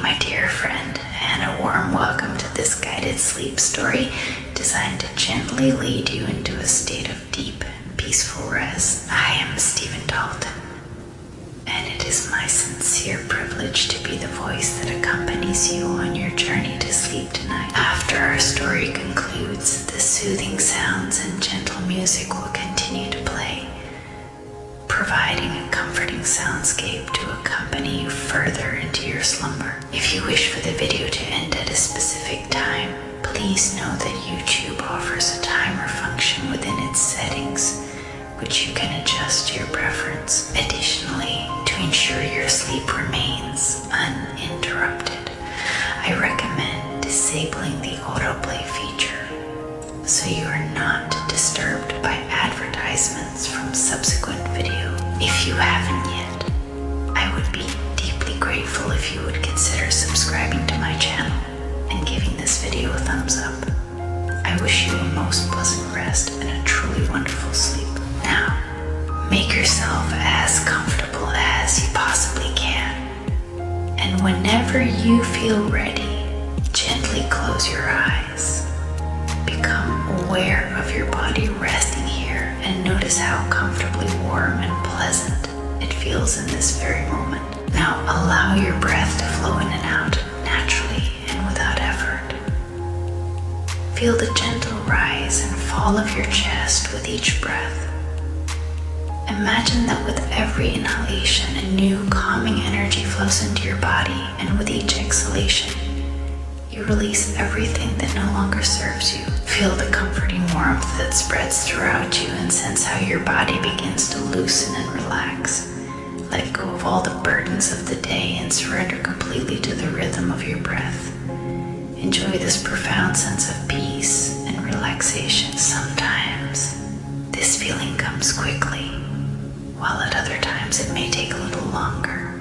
my dear friend, and a warm welcome to this guided sleep story designed to gently lead you into a state of deep and peaceful rest. I am Stephen Dalton, and it is my sincere privilege to be the voice that accompanies you on your journey to sleep tonight. After our story concludes, the soothing sounds and gentle music will continue to play, providing a comforting soundscape to accompany you further into your slumber. If you wish for the video to end at a specific time, please know that YouTube offers a timer function within its settings, which you can adjust to your preference. Additionally, to ensure your sleep remains uninterrupted, I recommend disabling the autoplay feature so you are not disturbed by advertisements from subsequent video. If you haven't yet, I would be deeply grateful if you would consider subscribing to my channel and giving this video a thumbs up. I wish you a most pleasant rest and a truly wonderful sleep. Now, make yourself as comfortable as you possibly can, and whenever you feel ready, gently close your eyes. Become aware of your body resting here and notice how comfortably warm and pleasant it feels in this very moment. Now allow your breath to flow in and out naturally and without effort. Feel the gentle rise and fall of your chest with each breath. Imagine that with every inhalation, a new calming energy flows into your body, and with each exhalation, you release everything that no longer serves you. Feel the comforting warmth that spreads throughout you and sense how your body begins to loosen and relax. Let go of all the burdens of the day and surrender completely to the rhythm of your breath. Enjoy this profound sense of peace and relaxation. Sometimes this feeling comes quickly, while at other times it may take a little longer.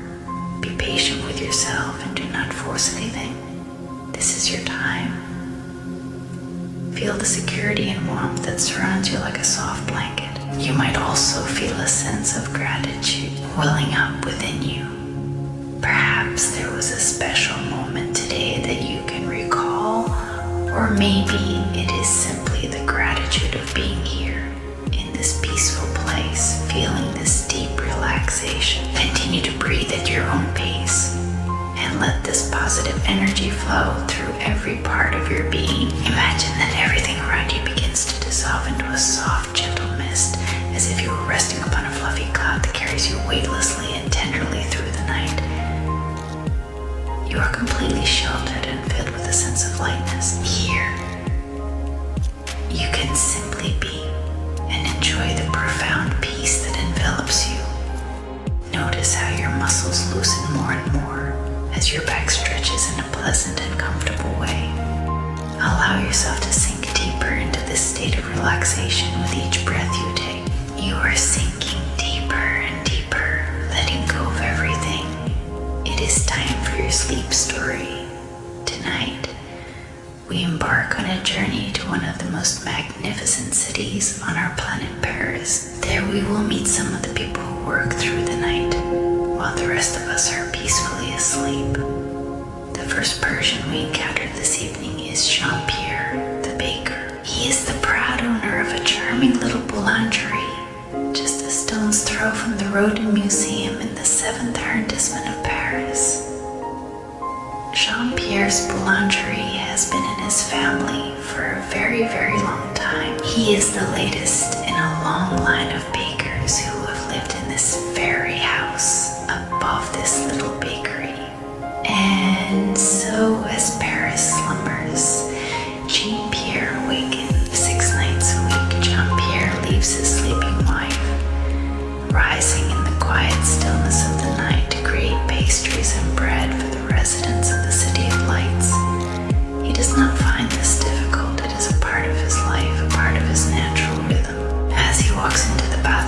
Be patient with yourself and do not force anything. This is your time. Feel the security and warmth that surrounds you like a soft blanket. You might also feel a sense of gratitude welling up within you. Perhaps there was a special moment today that you can recall, or maybe it is simply the gratitude of being here in this peaceful place, feeling this deep relaxation. Continue to breathe at your own pace, and let this positive energy flow through every part of your being. Imagine that everything around you begins to dissolve into a soft, gentle mist, as if you were resting upon a fluffy cloud that carries you weightlessly and tenderly through the night. You are completely sheltered and filled with a sense of lightness. Here, you can simply be and enjoy the profound peace that envelops you. Notice how your muscles loosen more and more as your back stretches in a pleasant and comfortable way. Allow yourself to sink deeper into this state of relaxation with each breath you take. You are sinking deeper and deeper, letting go of everything. It is time for your sleep story. Tonight, we embark on a journey to one of the most magnificent cities on our planet, Paris. There we will meet some of the people who work through the night, while the rest of us are peacefully asleep. The first Persian we encountered this evening is Pierre, the baker. He is the proud owner of a charming little Boulangerie, just a stone's throw from the Rodin Museum in the 7th arrondissement of Paris. Pierre's Boulangerie has been in his family for a very, very long time. He is the latest in a long line of bakers who have lived in this very house above this little bakery. And so as Paris slumbers, Pierre awakens 6 nights a week. Pierre leaves his sleeping wife, rising in the quiet stillness of the night to create pastries and bread for the residents of the City of Lights. He does not find this difficult. It is a part of his life, a part of his natural rhythm. As he walks into the bathroom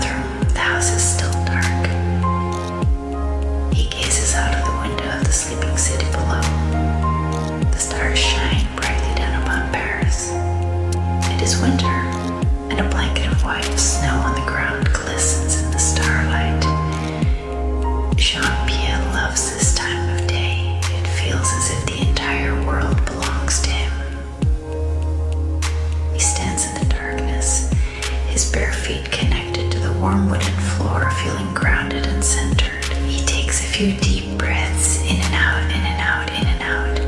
warm wooden floor, feeling grounded and centered. He takes a few deep breaths, in and out, in and out, in and out.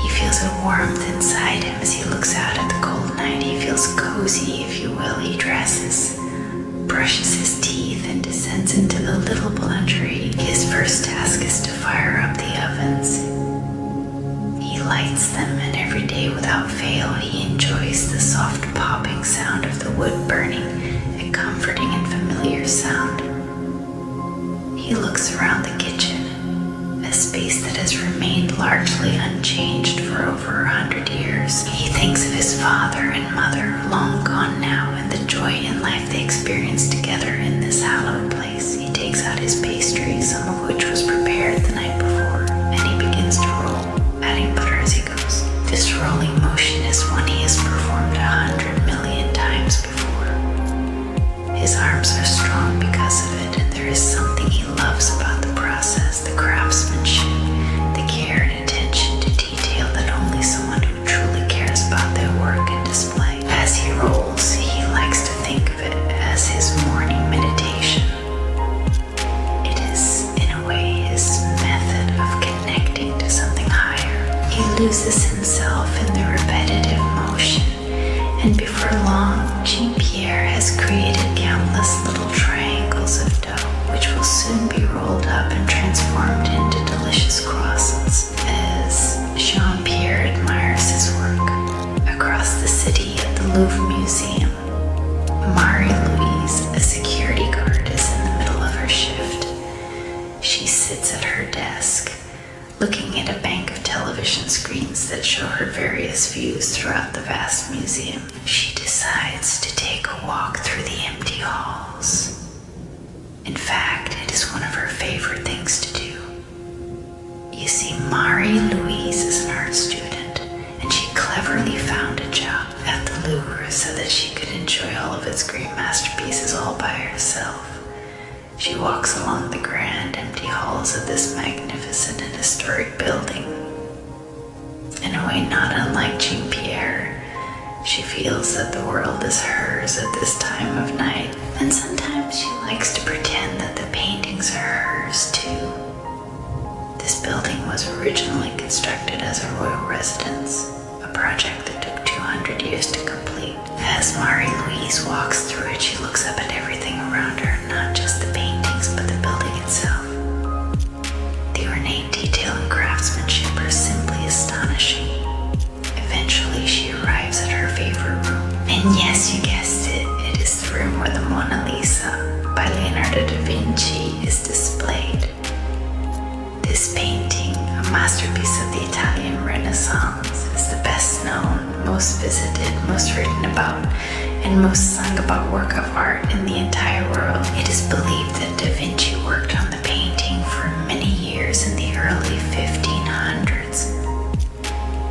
He feels a warmth inside him as he looks out at the cold night. He feels cozy, if you will. He dresses, brushes his teeth, and descends into the little Boulangerie. His first task is to fire up the ovens. He lights them, and every day without fail he enjoys the soft popping sound of the wood burning, a comforting and familiar sound. He looks around the kitchen, a space that has remained largely unchanged for over 100 years. He thinks of his father and mother, long gone now, and the joy in life they experienced together in this hallowed place. He takes out his pastry, some of which was prepared the night before, and he begins to roll, adding butter as he goes. This rolling motion is one he has performed 100 million times before. His arms are strong because of it, and there is something he loves about the process, the craftsmanship, the care and attention to detail that only someone who truly cares about their work can display. As he rolls, he likes to think of it as his morning meditation. It is, in a way, his method of connecting to something higher. He loses himself in the repetitive motion, and before long, Pierre has created countless little triangles of dough, which will soon be rolled up and transformed into delicious croissants. As Pierre admires his work, across the city at the Louvre Museum, Louise, a security guard, is in the middle of her shift. She sits at her desk, looking at a bank of television screens that show her various views throughout the vast museum. She decides to take a walk through the empty halls. In fact, it is one of her favorite things to do. You see, Louise is an art student, and she cleverly found a job at the Louvre so that she could enjoy all of its great masterpieces all by herself. She walks along the grand, empty halls of this magnificent and historic building. In a way not unlike Pierre, she feels that the world is hers at this time of night, and sometimes she likes to pretend that the paintings are hers too. This building was originally constructed as a royal residence, a project that took 200 years to complete. As Louise walks through it, she looks up at everything around her, not just the paintings, but the building itself. The ornate detail and craftsmanship are simply astonishing. Eventually, she arrives at her favorite room. And yes, you guessed it, it is the room where the Mona Lisa by Leonardo da Vinci is displayed. This painting, a masterpiece of the Italian Renaissance, is the best known, most visited, most written about, and most sung about work of art in the entire world. It is believed that Da Vinci worked on the painting for many years in the early 1500s.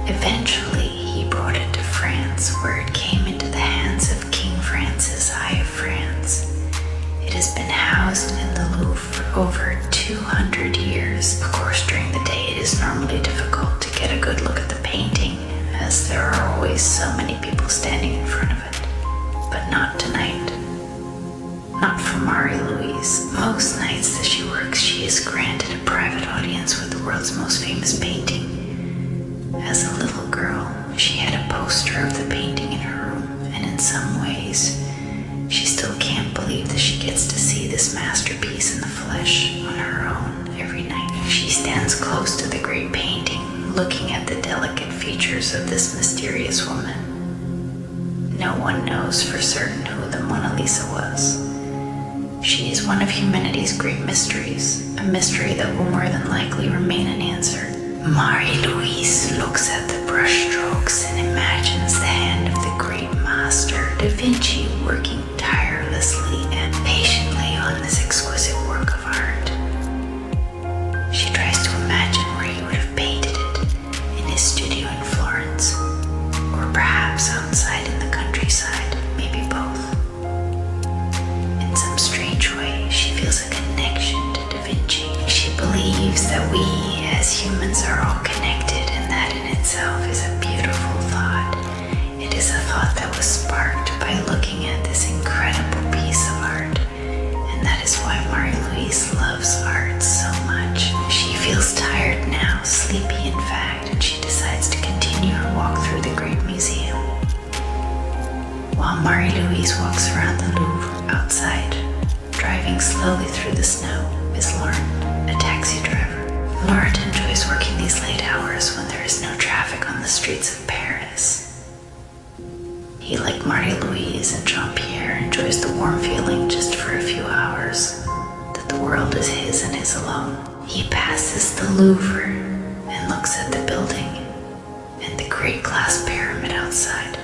Eventually, he brought it to France, where it came into the hands of King Francis I of France. It has been housed in the Louvre for over 200 years. Of course, during the day it is normally difficult to get a good look at the painting, as there are always so many people standing in front of it. But not tonight. Not for Louise. Most nights that she works, she is granted a private audience with the world's most famous painting. As a little girl, she had a poster of the painting in her room, and in some ways, she still can't believe that she gets to see this masterpiece in the flesh on her own every night. She stands close to the great painting, looking at the delicate features of this mysterious woman. No one knows for certain who the Mona Lisa was. She is one of humanity's great mysteries, a mystery that will more than likely remain unanswered. Louise looks at the brushstrokes and imagines the hand of the great master, Da Vinci, working tirelessly and patiently on this exquisite work of art. She tries to imagine where he would have painted it, in his studio in Florence, or perhaps outside in the countryside, maybe both. In some strange way, she feels a connection to Da Vinci. She believes that we as humans are all connected, and that in itself is a beautiful thought. It is a thought that was sparked by looking at this now, sleepy in fact, and she decides to continue her walk through the Great Museum. While Marie-Louise walks around the Louvre outside, driving slowly through the snow, is Laron, a taxi driver. Laron enjoys working these late hours when there is no traffic on the streets of Paris. He, like Marie-Louise and Jean-Pierre, enjoys the warm feeling just for a few hours that the world is his and his alone. He passes the Louvre and looks at the building and the great glass pyramid outside.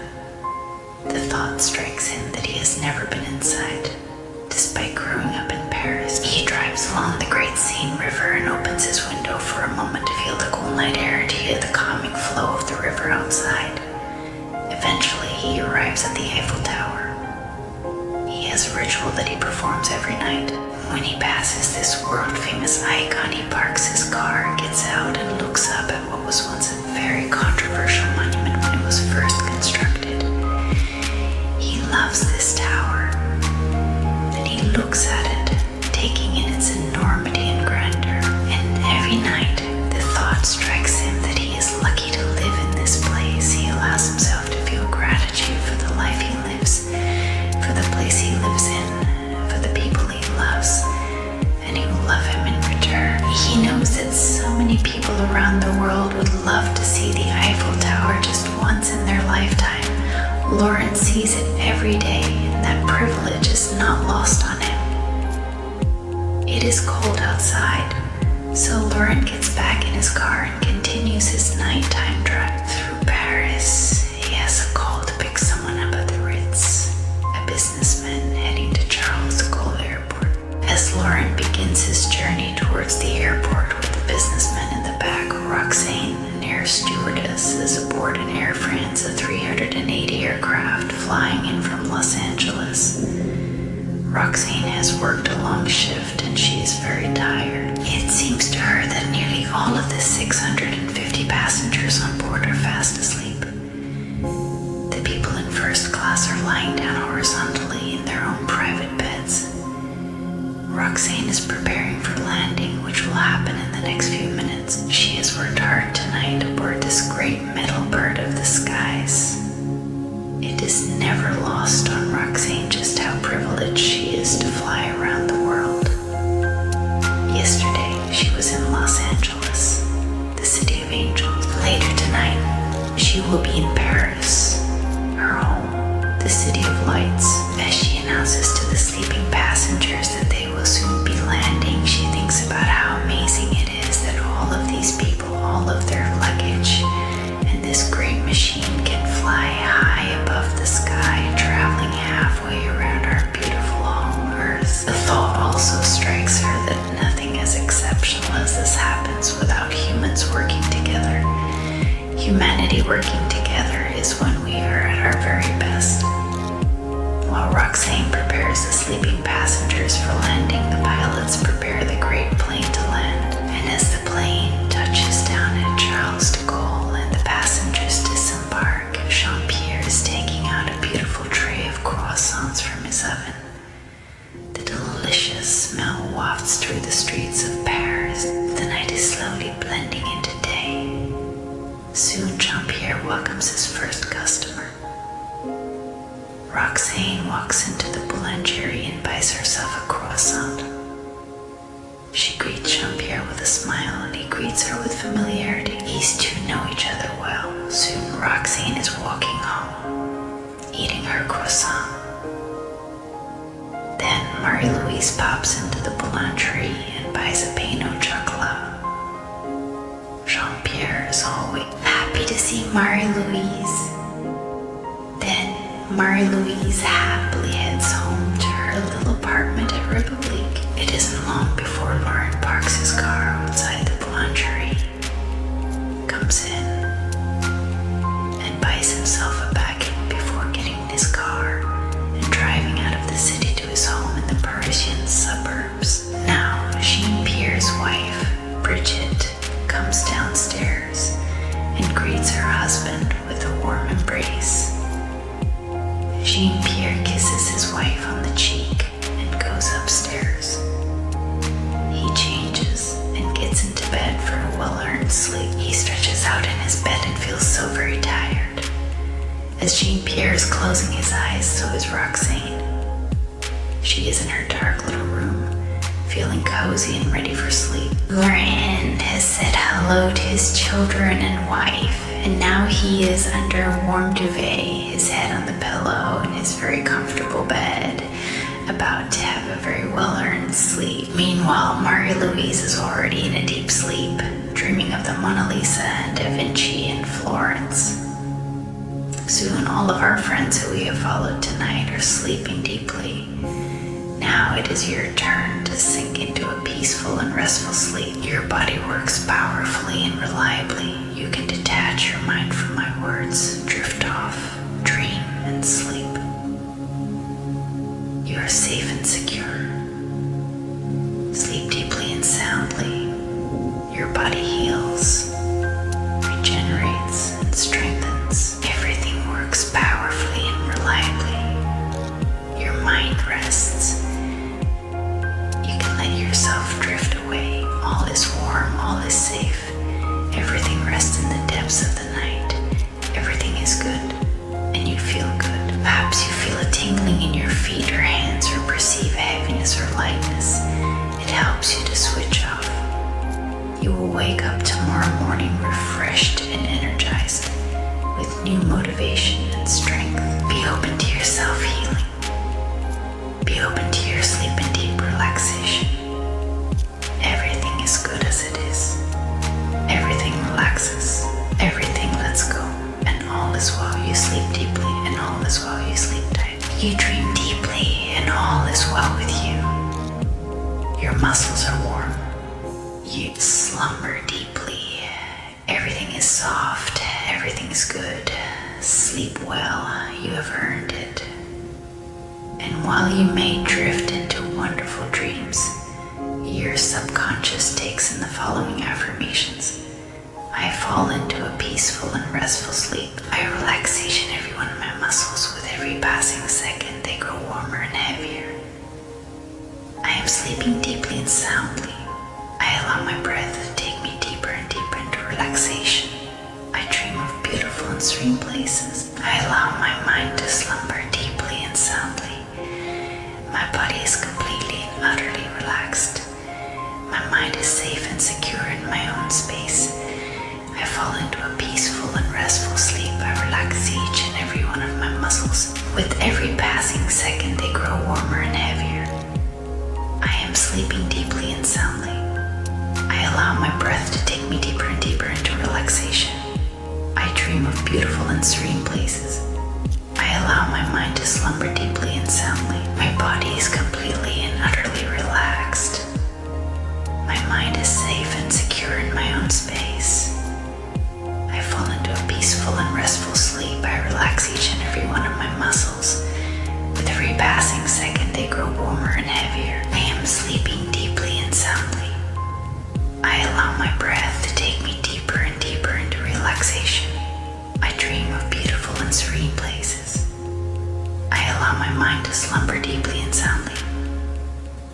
The thought strikes him that he has never been inside, despite growing up in Paris. He drives along the Great Seine River and opens his window for a moment to feel the cool night air and to hear the calming flow of the river outside. Eventually, he arrives at the Eiffel Tower. He has a ritual that he performs every night. When he passes this world-famous icon, he parks his car, gets out, and looks up at what was once a very controversial monument when it was first constructed. He loves this tower. Then he looks at it, taking in its enormity and grandeur. And every night, the thought strikes him that he is lucky to live in this place. He allows himself to feel gratitude for the life he lives, for the place he lives in, for the people he loves, and he will love him in return. He knows that so many people around the world would love to see the Eiffel Tower just once in their lifetime. Laron sees it every day, and that privilege is not lost on him. It is cold outside, so Laron gets back in his car and continues his nighttime drive through Paris. He has a call to pick someone up at the Ritz, a businessman heading to Charles de Gaulle Airport. As Laron begins his journey towards the airport with the businessman in the back, Roxanne, an air stewardess, is aboard an Air France, a 380 aircraft flying in from Los Angeles. Roxanne has worked a long shift and she is very tired. It seems to her that nearly all of the 650 passengers on board are fast asleep. The people in first class are lying down horizontally in their own private beds. Roxanne is preparing for landing, which will happen in the next few minutes. She has worked hard tonight aboard this great metal bird of the skies. It is never lost on Roxanne just how privileged she is to fly around the world. Yesterday, she was in Los Angeles, the city of angels. Later tonight, she will be in Paris, her home, the city of lights. As she announces to the sleeping passengers that they will soon be landing, she thinks about how amazing it is that all of these people, all of their luggage, and this great machine can fly high above the sky, traveling halfway around our beautiful home Earth. The thought also strikes her that nothing as exceptional as this happens without humans working together. Humanity working together is when we are at our very best. While Roxanne prepares the sleeping passengers for landing, the pilots prepare the great plane to land. And as the plane touches down at Charles de Gaulle and the passengers disembark, Jean-Pierre is taking out a beautiful tray of croissants from his oven. The delicious smell wafts through the streets of Paris. The night is slowly blending into day. Soon Jean-Pierre welcomes his first customer. Roxanne walks into the Boulangerie and buys herself a croissant. She greets Jean-Pierre with a smile and he greets her with familiarity. These two know each other well. Soon Roxanne is walking home, eating her croissant. Then Marie-Louise pops into the Boulangerie and buys a pain au chocolat. Jean-Pierre is always happy to see Marie-Louise. Then Marie-Louise happily heads home to her little apartment at Republique. It isn't long before Laron parks his car outside the Boulangerie, comes in, and buys himself a baguette before getting in his car and driving out of the city to his home in the Parisian suburbs. Now, Jean-Pierre's wife, Brigitte, comes downstairs and greets her husband with a warm embrace. Jean-Pierre kisses his wife on the cheek and goes upstairs. He changes and gets into in sleep. He stretches out in his bed and feels so very tired. As Pierre is closing his eyes, so is Roxanne. She is in her dark little room, feeling cozy and ready for sleep. Laron has said hello to his children and wife, and now he is under a warm duvet, his head on the pillow in his very comfortable bed, about to have a very well-earned sleep. Meanwhile, Louise is already in a deep sleep, dreaming of the Mona Lisa and Da Vinci and Florence. Soon all of our friends who we have followed tonight are sleeping deeply. Now it is your turn to sink into a peaceful and restful sleep. Your body works powerfully and reliably. You can detach your mind from my words, drift off, dream, and sleep. You are safe and secure. Sleep deeply and soundly. Your body heals, regenerates, and strengthens. Everything works powerfully and reliably. Your mind rests. You can let yourself drift away. All is warm, all is safe. Everything rests in the depths of the night. Everything is good, and you feel good. Perhaps you feel a tingling in your feet or hands, or perceive heaviness or lightness. It helps you to switch off. You will wake up tomorrow morning refreshed and energized, with new motivation and strength. Be open to your self-healing. Be open to your sleep and deep relaxation. Everything is good as it is. Everything relaxes. Everything lets go. And all is well. You sleep deeply, and all is well. You sleep tight. You dream deeply, and all is well with you. Your muscles are warm. You slumber deeply. Everything is soft. Everything is good. Sleep well. You have earned it. And while you may drift into wonderful dreams, your subconscious takes in the following affirmations. I fall into a peaceful and restful sleep. I relax each and every one of my muscles. With every passing second, they grow warmer and heavier. I am sleeping deeply and soundly. I allow my breath to take me deeper and deeper into relaxation. I dream of beautiful and serene places. I allow my mind to slumber deeply and soundly. My body is completely and utterly relaxed. My mind is safe and secure in my own space. I fall into a peaceful and restful sleep. I relax each and every one of my muscles. With every passing second, they grow warmer and heavier. I am sleeping deeply and soundly. I allow my breath to take me deeper and deeper into relaxation. I dream of beautiful and serene places. I allow my mind to slumber deeply and soundly. My body is completely and utterly relaxed. My mind is safe and secure in my own space. I fall into a peaceful and restful sleep. I relax each and every one of my muscles. With every passing second, they grow warmer and heavier. I am sleeping deeply and soundly. I allow my breath to take me deeper and deeper into relaxation. I dream of beautiful and serene places. I allow my mind to slumber deeply and soundly.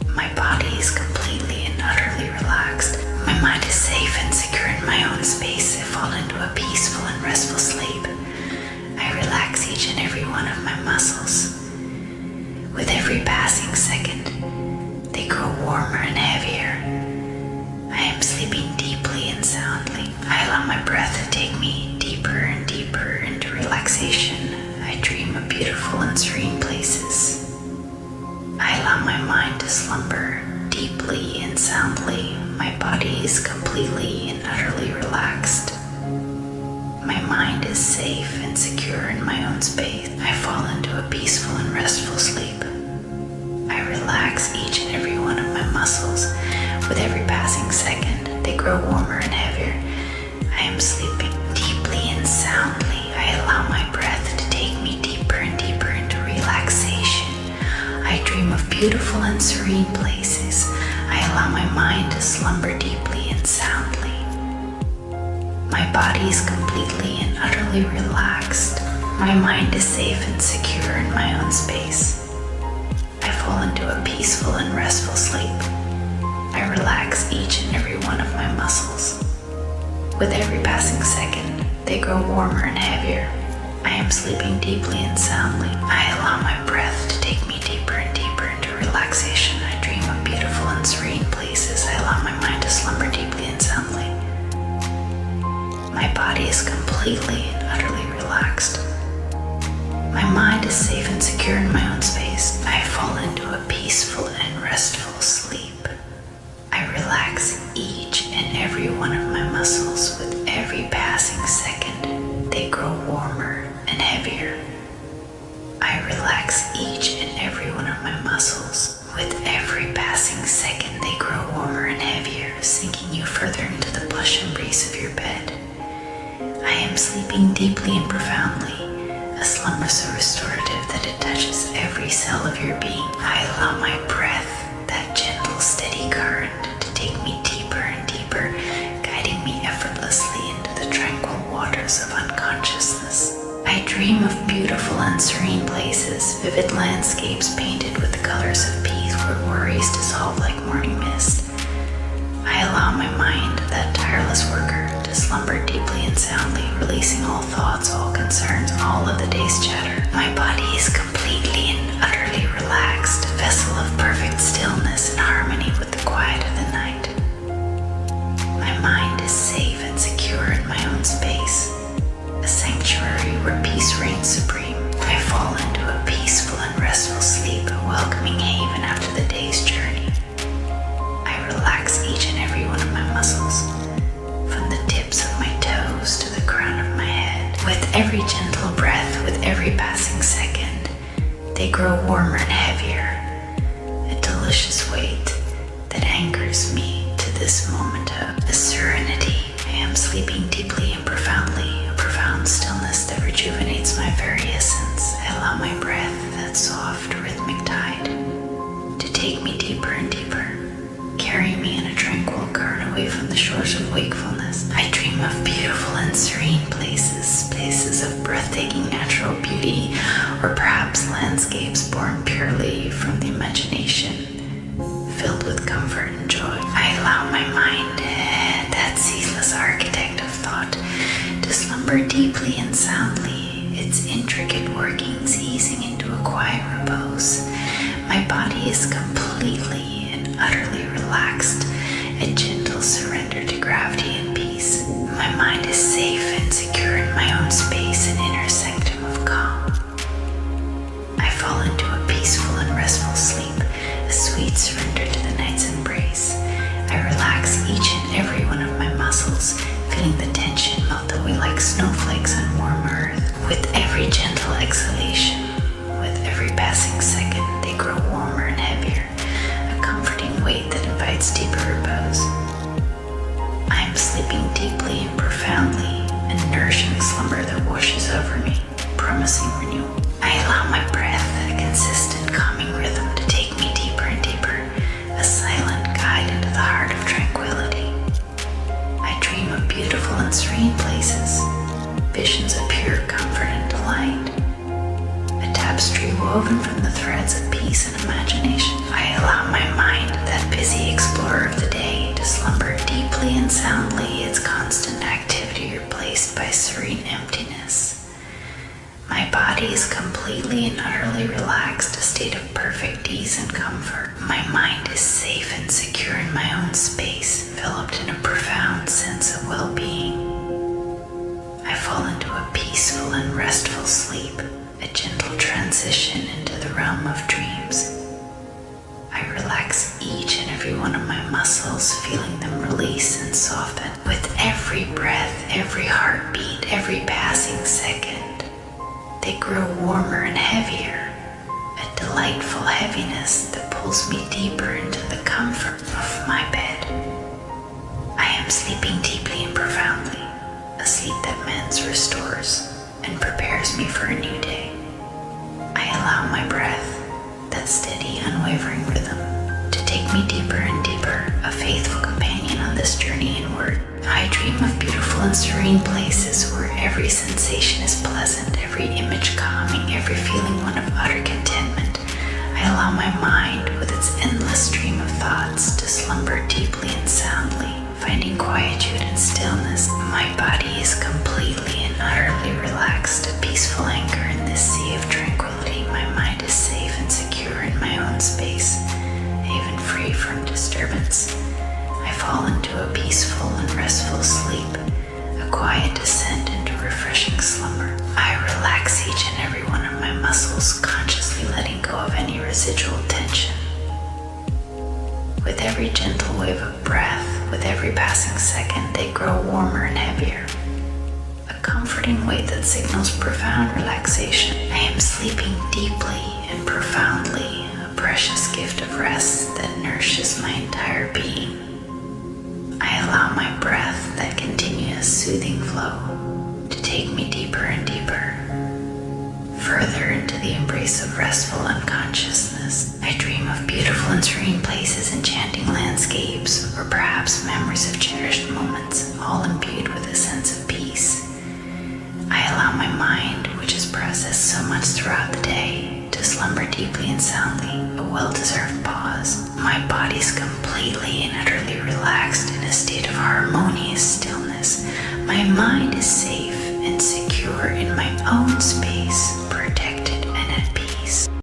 My body is completely and utterly relaxed. My mind is safe and secure in my own space. I fall into a peaceful and restful sleep. I relax each and every one of my muscles. With every passing second, they grow warmer and heavier. I am sleeping deeply and soundly. I allow my breath to take me deeper and deeper into relaxation. I dream of beautiful and serene places. I allow my mind to slumber deeply and soundly. My body is completely and utterly relaxed. My mind is safe and secure in my own space. I fall into a peaceful and restful sleep. I relax each and every one of my muscles. With every passing second, they grow warmer and heavier. I am sleeping deeply and soundly. I allow my breath to take me deeper and deeper into relaxation. I dream of beautiful and serene places. I allow my mind to slumber deeply and soundly. My body is completely and utterly relaxed. My mind is safe and secure in my own space. I fall into a peaceful and restful sleep. I relax each and every one of my muscles. With every passing second, they grow warmer and heavier. I am sleeping deeply and soundly. I allow my breath to take me deeper and deeper into relaxation. I dream of beautiful and serene places. I allow my mind to slumber deeply and soundly. My body is completely and utterly relaxed. My mind is safe and secure in my own space. I fall into a peaceful and restful sleep. I relax each and every one of my muscles. With every passing second, they grow warmer and heavier. I relax each and every one of my muscles. With every passing second, they grow warmer and heavier, sinking you further into the plush embrace of your bed. I am sleeping deeply and profoundly, a slumber so restorative that it touches every cell of your being. I allow my breath, that gentle, steady current, to take me deeper and deeper, guiding me effortlessly into the tranquil waters of unconsciousness. I dream of beautiful and serene places, vivid landscapes painted with the colors of peace where worries dissolve like morning mist. I allow my mind, that tireless worker, to slumber deeply and soundly, releasing all thoughts, all concerns, all of the day's chatter. My body is completely and utterly relaxed, a vessel of perfect stillness and harmony with the quiet of the night. My mind is safe and secure in my own space, a sanctuary where peace reigns supreme. I fall into a peaceful and restful sleep, a welcoming haven after the day's journey. I relax each and every one of my muscles, from the tips of my toes to the crown of my head. With every gentle breath, with every passing second, they grow warmer and heavier, a delicious weight that anchors me to this moment of serenity. I am sleeping deeply and profoundly, a profound stillness that rejuvenates my very essence. I allow my breath, that soft, rhythmic tide, to take me deeper and deeper, carry me in a tranquil current away from the shores of wakefulness. I dream of beautiful and serene places, places of breathtaking natural beauty, or perhaps landscapes born purely from the imagination, filled with comfort and joy. I allow my mind, that ceaseless architect of thought, to slumber deeply and soundly, its intricate workings easing into a quiet repose. My body is completely and utterly relaxed, a gentle surrender to gravity and peace. My mind is safe and secure in my own space, an inner sanctum of calm. I fall into a peaceful and restful sleep, a sweet surrender to the night's embrace. I relax each and every one of my muscles, feeling the tension melt away like snowflakes on warm earth. With every gentle exhalation, with every passing second, they grow warmer and heavier, a comforting weight that invites deeper repose. I am sleeping deeply and profoundly, a nourishing slumber that washes over me, promising renewal. I allow my breath, a consistent, calming rhythm, to take me deeper and deeper, a silent guide into the heart of tranquility. I dream of beautiful and serene places, visions of pure comfort and delight, a tapestry woven from the threads of peace and imagination. I allow my mind, that busy explorer of the day, to slumber deeply and soundly, its constant activity replaced by serene emptiness. My body is completely and utterly relaxed, a state of perfect ease and comfort. My mind is safe and secure in my own space, enveloped in a profound sense of well-being. I fall into a peaceful and restful sleep, a gentle transition into the realm of dreams. I relax each and every one of my muscles, feeling them release and soften. With every breath, every heartbeat, every passing second, they grow warmer and heavier, a delightful heaviness that pulls me deeper into the comfort of my bed. I am sleeping deeply and profoundly, a sleep that mends, restores, and prepares me for a new day. I allow my breath, that steady, unwavering rhythm, to take me deeper and deeper, a faithful companion on this journey inward. I dream of beautiful and serene places where every sensation is pleasant, every image calming, every feeling one of utter contentment. I allow my mind, with its endless stream of thoughts, to slumber deeply and soundly, finding quietude and stillness. comforting way that signals profound relaxation. I am sleeping deeply and profoundly, a precious gift of rest that nourishes my entire being. I allow my breath, that continuous soothing flow, to take me deeper and deeper, further into the embrace of restful unconsciousness. I dream of beautiful and serene places, enchanting landscapes, or perhaps memories of cherished moments, all imbued with a sense of peace. I allow my mind, which has processed so much throughout the day, to slumber deeply and soundly, a well-deserved pause. My body's completely and utterly relaxed in a state of harmonious stillness. My mind is safe and secure in my own